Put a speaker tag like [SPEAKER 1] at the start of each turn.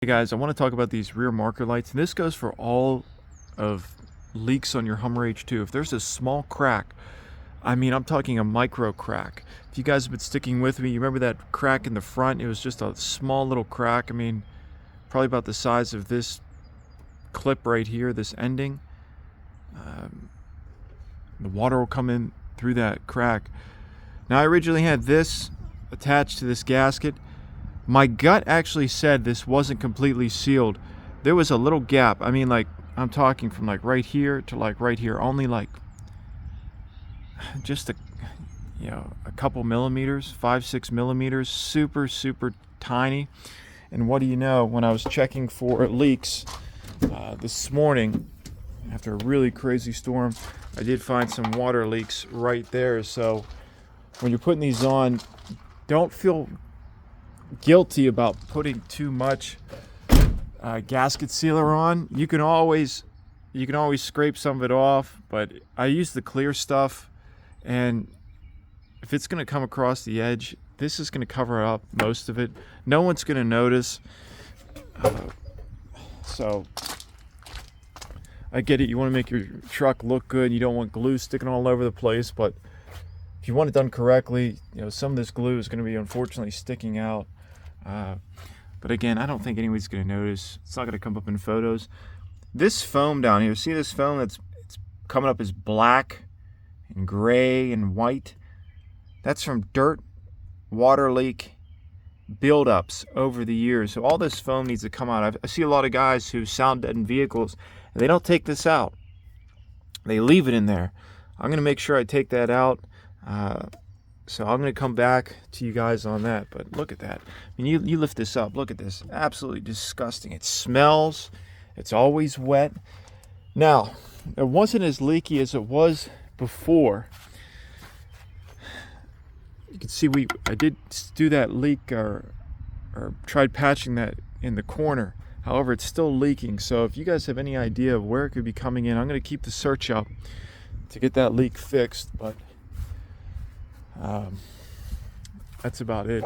[SPEAKER 1] Hey guys, I want to talk about these rear marker lights, and this goes for all of leaks on your Hummer H2. If there's a small crack, I mean, I'm talking a micro crack. If you guys have been sticking with me, you remember that crack in the front? It was just a small little crack. I mean, probably about the size of this clip right here, this ending. The water will come in through that crack. Now, I originally had this attached to this gasket. My gut actually said this wasn't completely sealed. There was a little gap. I mean, like, I'm talking from like right here to like right here, only like just a couple millimeters, 5-6 millimeters, super tiny. And what do you know, when I was checking for leaks this morning after a really crazy storm, I did find some water leaks right there. So when you're putting these on, don't feel guilty about putting too much gasket sealer on. You can always scrape some of it off, but I use the clear stuff, and if it's going to come across the edge, this is going to cover up most of it. No one's going to notice. So I get it, you want to make your truck look good, you don't want glue sticking all over the place, but if you want it done correctly, some of this glue is going to be unfortunately sticking out. But again, I don't think anybody's going to notice. It's not going to come up in photos. This foam down here, see this foam it's coming up as black and gray and white? That's from dirt, water leak buildups over the years. So all this foam needs to come out. I see a lot of guys who sound deaden vehicles, and they don't take this out. They leave it in there. I'm going to make sure I take that out. So I'm going to come back to you guys on that. But look at that. I mean, you lift this up. Look at this. Absolutely disgusting. It smells. It's always wet. Now, it wasn't as leaky as it was before. You can see I did do that leak or tried patching that in the corner. However, it's still leaking. So if you guys have any idea of where it could be coming in, I'm going to keep the search up to get that leak fixed. But that's about it.